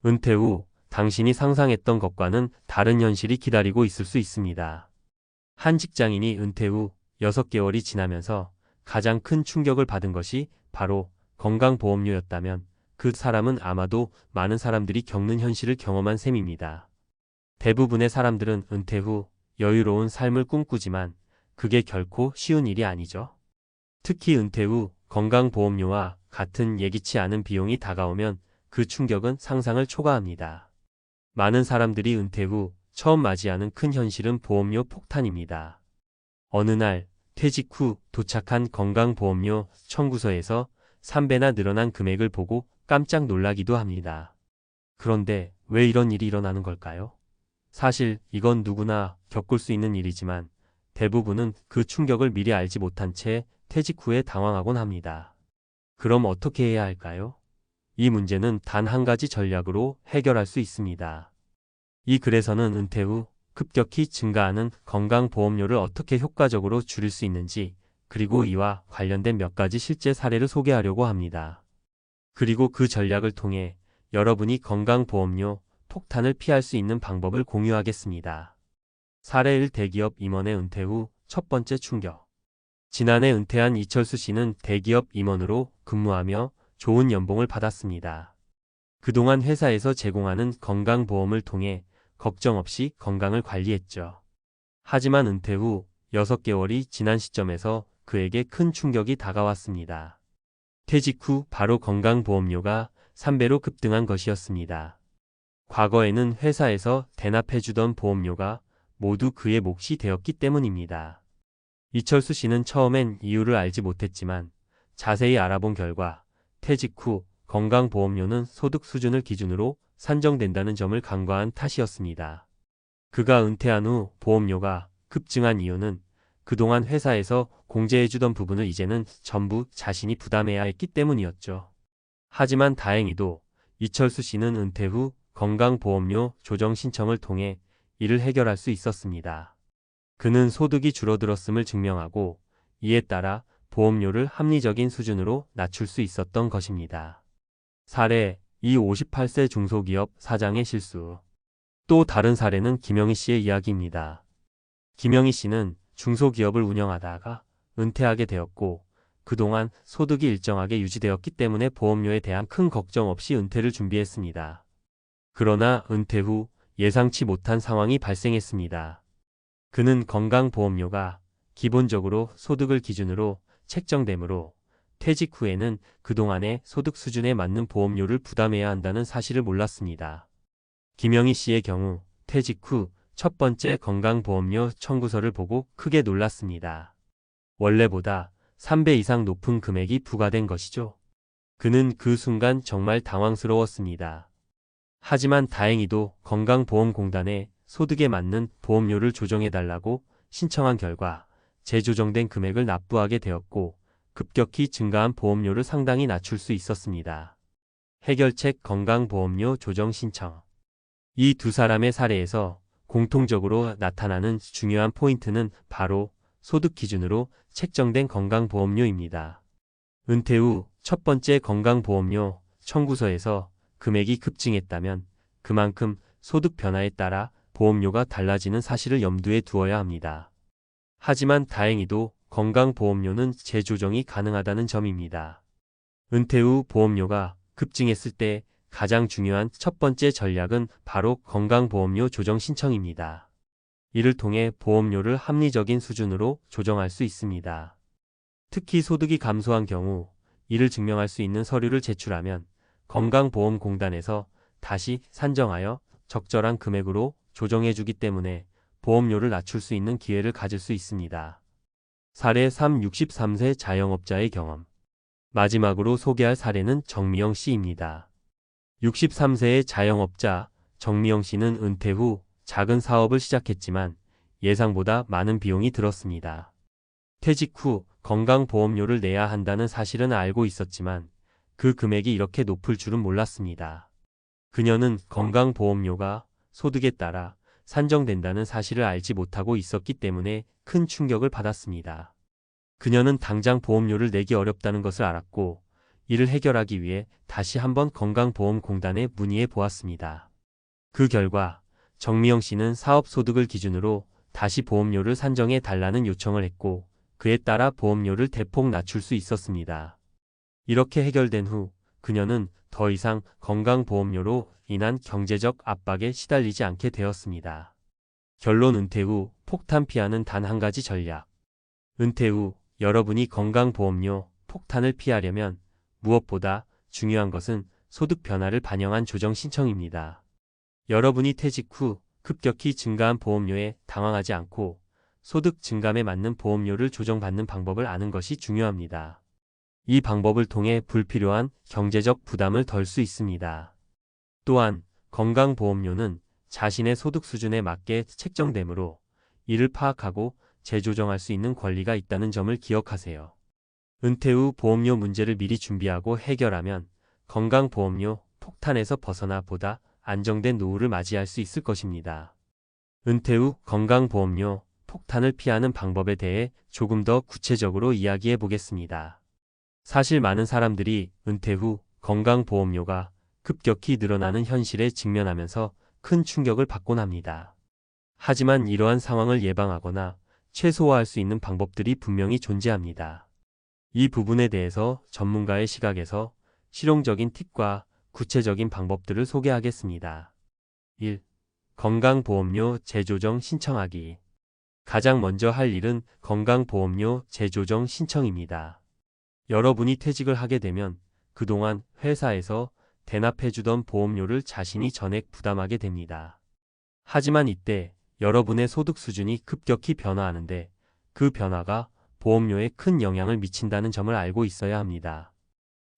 은퇴 후 당신이 상상했던 것과는 다른 현실이 기다리고 있을 수 있습니다. 한 직장인이 은퇴 후 6개월이 지나면서 가장 큰 충격을 받은 것이 바로 건강보험료였다면 그 사람은 아마도 많은 사람들이 겪는 현실을 경험한 셈입니다. 대부분의 사람들은 은퇴 후 여유로운 삶을 꿈꾸지만 그게 결코 쉬운 일이 아니죠. 특히 은퇴 후 건강보험료와 같은 예기치 않은 비용이 다가오면 그 충격은 상상을 초과합니다. 많은 사람들이 은퇴 후 처음 맞이하는 큰 현실은 보험료 폭탄입니다. 어느 날 퇴직 후 도착한 건강보험료 청구서에서 3배나 늘어난 금액을 보고 깜짝 놀라기도 합니다. 그런데 왜 이런 일이 일어나는 걸까요? 사실 이건 누구나 겪을 수 있는 일이지만 대부분은 그 충격을 미리 알지 못한 채 퇴직 후에 당황하곤 합니다. 그럼 어떻게 해야 할까요? 이 문제는 단 한 가지 전략으로 해결할 수 있습니다. 이 글에서는 은퇴 후 급격히 증가하는 건강보험료를 어떻게 효과적으로 줄일 수 있는지, 그리고 이와 관련된 몇 가지 실제 사례를 소개하려고 합니다. 그리고 그 전략을 통해 여러분이 건강보험료 폭탄을 피할 수 있는 방법을 공유하겠습니다. 사례 1. 대기업 임원의 은퇴 후 첫 번째 충격. 지난해 은퇴한 이철수 씨는 대기업 임원으로 근무하며 좋은 연봉을 받았습니다. 그동안 회사에서 제공하는 건강보험을 통해 걱정 없이 건강을 관리했죠. 하지만 은퇴 후 6개월이 지난 시점에서 그에게 큰 충격이 다가왔습니다. 퇴직 후 바로 건강보험료가 3배로 급등한 것이었습니다. 과거에는 회사에서 대납해주던 보험료가 모두 그의 몫이 되었기 때문입니다. 이철수 씨는 처음엔 이유를 알지 못했지만 자세히 알아본 결과 퇴직 후 건강보험료는 소득 수준을 기준으로 산정된다는 점을 간과한 탓이었습니다. 그가 은퇴한 후 보험료가 급증한 이유는 그동안 회사에서 공제해주던 부분을 이제는 전부 자신이 부담해야 했기 때문이었죠. 하지만 다행히도 이철수 씨는 은퇴 후 건강보험료 조정 신청을 통해 이를 해결할 수 있었습니다. 그는 소득이 줄어들었음을 증명하고 이에 따라 보험료를 합리적인 수준으로 낮출 수 있었던 것입니다. 사례 2. 58세 중소기업 사장의 실수. 또 다른 사례는 김영희 씨의 이야기입니다. 김영희 씨는 중소기업을 운영하다가 은퇴하게 되었고 그동안 소득이 일정하게 유지되었기 때문에 보험료에 대한 큰 걱정 없이 은퇴를 준비했습니다. 그러나 은퇴 후 예상치 못한 상황이 발생했습니다. 그는 건강보험료가 기본적으로 소득을 기준으로 책정되므로 퇴직 후에는 그동안의 소득 수준에 맞는 보험료를 부담해야 한다는 사실을 몰랐습니다. 김영희 씨의 경우 퇴직 후 첫 번째 건강보험료 청구서를 보고 크게 놀랐습니다. 원래보다 3배 이상 높은 금액이 부과된 것이죠. 그는 그 순간 정말 당황스러웠습니다. 하지만 다행히도 건강보험공단에 소득에 맞는 보험료를 조정해달라고 신청한 결과 재조정된 금액을 납부하게 되었고 급격히 증가한 보험료를 상당히 낮출 수 있었습니다. 해결책 건강보험료 조정 신청. 이 두 사람의 사례에서 공통적으로 나타나는 중요한 포인트는 바로 소득 기준으로 책정된 건강보험료입니다. 은퇴 후 첫 번째 건강보험료 청구서에서 금액이 급증했다면 그만큼 소득 변화에 따라 보험료가 달라지는 사실을 염두에 두어야 합니다. 하지만 다행히도 건강보험료는 재조정이 가능하다는 점입니다. 은퇴 후 보험료가 급증했을 때 가장 중요한 첫 번째 전략은 바로 건강보험료 조정 신청입니다. 이를 통해 보험료를 합리적인 수준으로 조정할 수 있습니다. 특히 소득이 감소한 경우 이를 증명할 수 있는 서류를 제출하면 건강보험공단에서 다시 산정하여 적절한 금액으로 조정해주기 때문에 보험료를 낮출 수 있는 기회를 가질 수 있습니다. 사례 3. 63세 자영업자의 경험. 마지막으로 소개할 사례는 정미영 씨입니다. 63세의 자영업자 정미영 씨는 은퇴 후 작은 사업을 시작했지만 예상보다 많은 비용이 들었습니다. 퇴직 후 건강보험료를 내야 한다는 사실은 알고 있었지만 그 금액이 이렇게 높을 줄은 몰랐습니다. 그녀는 건강보험료가 소득에 따라 산정된다는 사실을 알지 못하고 있었기 때문에 큰 충격을 받았습니다. 그녀는 당장 보험료를 내기 어렵다는 것을 알았고 이를 해결하기 위해 다시 한번 건강보험공단에 문의해 보았습니다. 그 결과 정미영 씨는 사업소득을 기준으로 다시 보험료를 산정해 달라는 요청을 했고 그에 따라 보험료를 대폭 낮출 수 있었습니다. 이렇게 해결된 후 그녀는 더 이상 건강보험료로 인한 경제적 압박에 시달리지 않게 되었습니다. 결론 은퇴 후 폭탄 피하는 단 한 가지 전략. 은퇴 후 여러분이 건강보험료 폭탄을 피하려면 무엇보다 중요한 것은 소득 변화를 반영한 조정 신청입니다. 여러분이 퇴직 후 급격히 증가한 보험료에 당황하지 않고 소득 증감에 맞는 보험료를 조정받는 방법을 아는 것이 중요합니다. 이 방법을 통해 불필요한 경제적 부담을 덜 수 있습니다. 또한 건강보험료는 자신의 소득 수준에 맞게 책정되므로 이를 파악하고 재조정할 수 있는 권리가 있다는 점을 기억하세요. 은퇴 후 보험료 문제를 미리 준비하고 해결하면 건강보험료 폭탄에서 벗어나 보다 안정된 노후를 맞이할 수 있을 것입니다. 은퇴 후 건강보험료 폭탄을 피하는 방법에 대해 조금 더 구체적으로 이야기해 보겠습니다. 사실 많은 사람들이 은퇴 후 건강보험료가 급격히 늘어나는 현실에 직면하면서 큰 충격을 받곤 합니다. 하지만 이러한 상황을 예방하거나 최소화할 수 있는 방법들이 분명히 존재합니다. 이 부분에 대해서 전문가의 시각에서 실용적인 팁과 구체적인 방법들을 소개하겠습니다. 1. 건강보험료 재조정 신청하기. 가장 먼저 할 일은 건강보험료 재조정 신청입니다. 여러분이 퇴직을 하게 되면 그동안 회사에서 대납해주던 보험료를 자신이 전액 부담하게 됩니다. 하지만 이때 여러분의 소득 수준이 급격히 변화하는데 그 변화가 보험료에 큰 영향을 미친다는 점을 알고 있어야 합니다.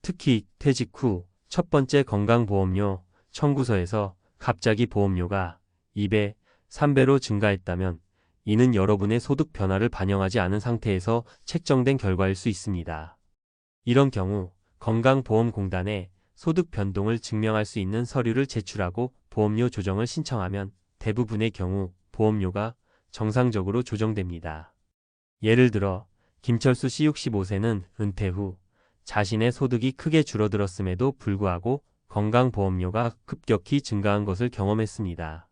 특히 퇴직 후 첫 번째 건강보험료 청구서에서 갑자기 보험료가 2배, 3배로 증가했다면 이는 여러분의 소득 변화를 반영하지 않은 상태에서 책정된 결과일 수 있습니다. 이런 경우 건강보험공단에 소득 변동을 증명할 수 있는 서류를 제출하고 보험료 조정을 신청하면 대부분의 경우 보험료가 정상적으로 조정됩니다. 예를 들어 김철수 씨 65세는 은퇴 후 자신의 소득이 크게 줄어들었음에도 불구하고 건강보험료가 급격히 증가한 것을 경험했습니다.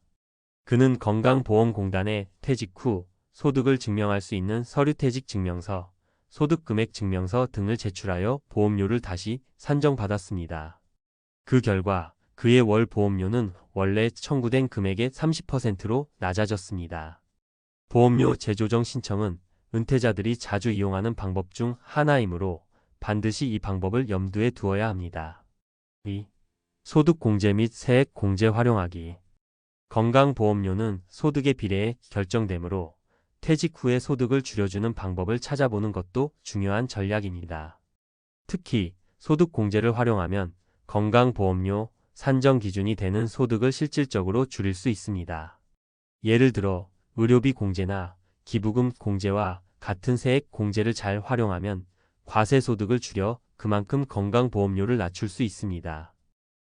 그는 건강보험공단에 퇴직 후 소득을 증명할 수 있는 서류퇴직증명서, 소득금액증명서 등을 제출하여 보험료를 다시 산정받았습니다. 그 결과 그의 월 보험료는 원래 청구된 금액의 30%로 낮아졌습니다. 보험료 재조정 신청은 은퇴자들이 자주 이용하는 방법 중 하나이므로 반드시 이 방법을 염두에 두어야 합니다. 2. 소득공제 및 세액공제 활용하기. 건강보험료는 소득에 비례해 결정되므로 퇴직 후에 소득을 줄여주는 방법을 찾아보는 것도 중요한 전략입니다. 특히 소득공제를 활용하면 건강보험료 산정 기준이 되는 소득을 실질적으로 줄일 수 있습니다. 예를 들어 의료비 공제나 기부금 공제와 같은 세액 공제를 잘 활용하면 과세소득을 줄여 그만큼 건강보험료를 낮출 수 있습니다.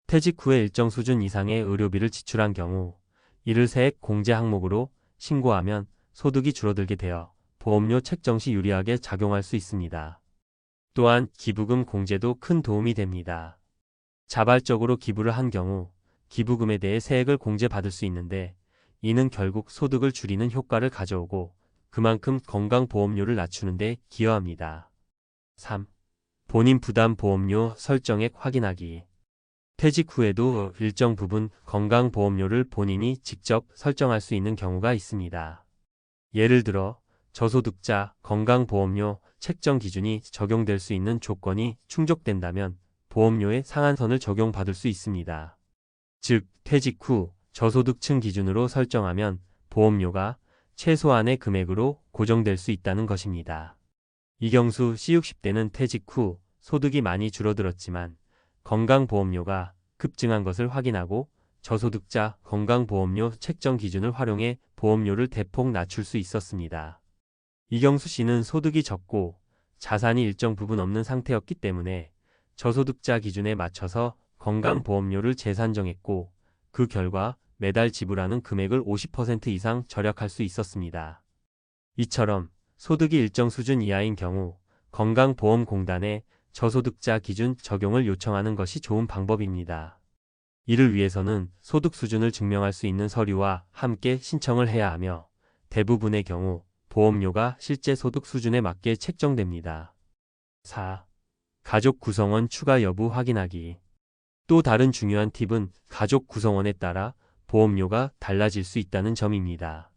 퇴직 후에 일정 수준 이상의 의료비를 지출한 경우 이를 세액 공제 항목으로 신고하면 소득이 줄어들게 되어 보험료 책정 시 유리하게 작용할 수 있습니다. 또한 기부금 공제도 큰 도움이 됩니다. 자발적으로 기부를 한 경우 기부금에 대해 세액을 공제받을 수 있는데 이는 결국 소득을 줄이는 효과를 가져오고 그만큼 건강보험료를 낮추는 데 기여합니다. 3. 본인 부담 보험료 설정액 확인하기. 퇴직 후에도 일정 부분 건강보험료를 본인이 직접 설정할 수 있는 경우가 있습니다. 예를 들어 저소득자 건강보험료 책정 기준이 적용될 수 있는 조건이 충족된다면 보험료의 상한선을 적용받을 수 있습니다. 즉, 퇴직 후 저소득층 기준으로 설정하면 보험료가 최소한의 금액으로 고정될 수 있다는 것입니다. 이경수 C60대는 퇴직 후 소득이 많이 줄어들었지만 건강보험료가 급증한 것을 확인하고 저소득자 건강보험료 책정 기준을 활용해 보험료를 대폭 낮출 수 있었습니다. 이경수 씨는 소득이 적고 자산이 일정 부분 없는 상태였기 때문에 저소득자 기준에 맞춰서 건강보험료를 재산정했고 그 결과 매달 지불하는 금액을 50% 이상 절약할 수 있었습니다. 이처럼 소득이 일정 수준 이하인 경우 건강보험공단에 저소득자 기준 적용을 요청하는 것이 좋은 방법입니다. 이를 위해서는 소득 수준을 증명할 수 있는 서류와 함께 신청을 해야 하며 대부분의 경우 보험료가 실제 소득 수준에 맞게 책정됩니다. 4. 가족 구성원 추가 여부 확인하기. 또 다른 중요한 팁은 가족 구성원에 따라 보험료가 달라질 수 있다는 점입니다.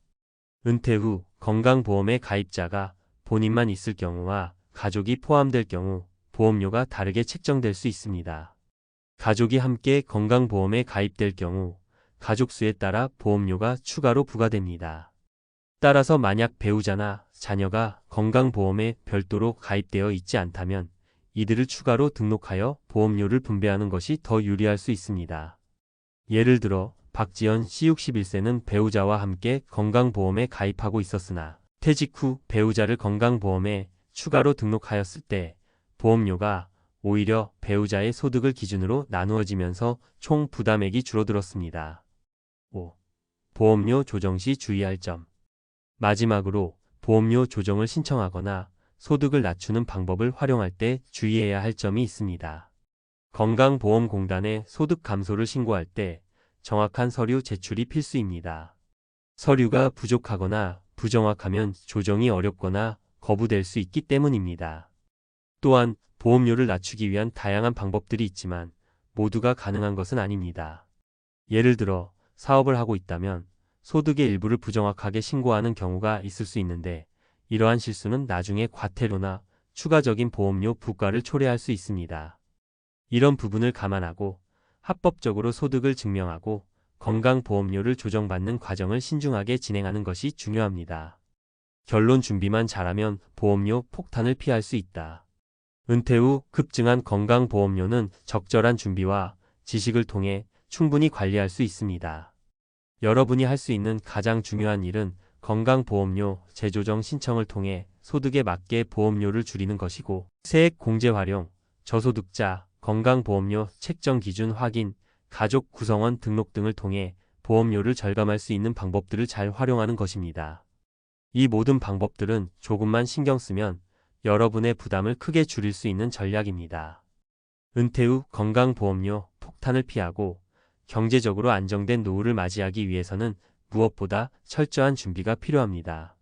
은퇴 후 건강보험의 가입자가 본인만 있을 경우와 가족이 포함될 경우 보험료가 다르게 책정될 수 있습니다. 가족이 함께 건강보험에 가입될 경우 가족 수에 따라 보험료가 추가로 부과됩니다. 따라서 만약 배우자나 자녀가 건강보험에 별도로 가입되어 있지 않다면 이들을 추가로 등록하여 보험료를 분배하는 것이 더 유리할 수 있습니다. 예를 들어 박지연 씨 61세는 배우자와 함께 건강보험에 가입하고 있었으나 퇴직 후 배우자를 건강보험에 추가로 등록하였을 때 보험료가 오히려 배우자의 소득을 기준으로 나누어지면서 총 부담액이 줄어들었습니다. 5. 보험료 조정 시 주의할 점. 마지막으로 보험료 조정을 신청하거나 소득을 낮추는 방법을 활용할 때 주의해야 할 점이 있습니다. 건강보험공단에 소득 감소를 신고할 때 정확한 서류 제출이 필수입니다. 서류가 부족하거나 부정확하면 조정이 어렵거나 거부될 수 있기 때문입니다. 또한 보험료를 낮추기 위한 다양한 방법들이 있지만 모두가 가능한 것은 아닙니다. 예를 들어 사업을 하고 있다면 소득의 일부를 부정확하게 신고하는 경우가 있을 수 있는데 이러한 실수는 나중에 과태료나 추가적인 보험료 부과를 초래할 수 있습니다. 이런 부분을 감안하고 합법적으로 소득을 증명하고 건강보험료를 조정받는 과정을 신중하게 진행하는 것이 중요합니다. 결론 준비만 잘하면 보험료 폭탄을 피할 수 있다. 은퇴 후 급증한 건강보험료는 적절한 준비와 지식을 통해 충분히 관리할 수 있습니다. 여러분이 할 수 있는 가장 중요한 일은 건강보험료 재조정 신청을 통해 소득에 맞게 보험료를 줄이는 것이고 세액 공제 활용, 저소득자, 건강보험료 책정 기준 확인, 가족 구성원 등록 등을 통해 보험료를 절감할 수 있는 방법들을 잘 활용하는 것입니다. 이 모든 방법들은 조금만 신경 쓰면 여러분의 부담을 크게 줄일 수 있는 전략입니다. 은퇴 후 건강보험료 폭탄을 피하고 경제적으로 안정된 노후를 맞이하기 위해서는 무엇보다 철저한 준비가 필요합니다.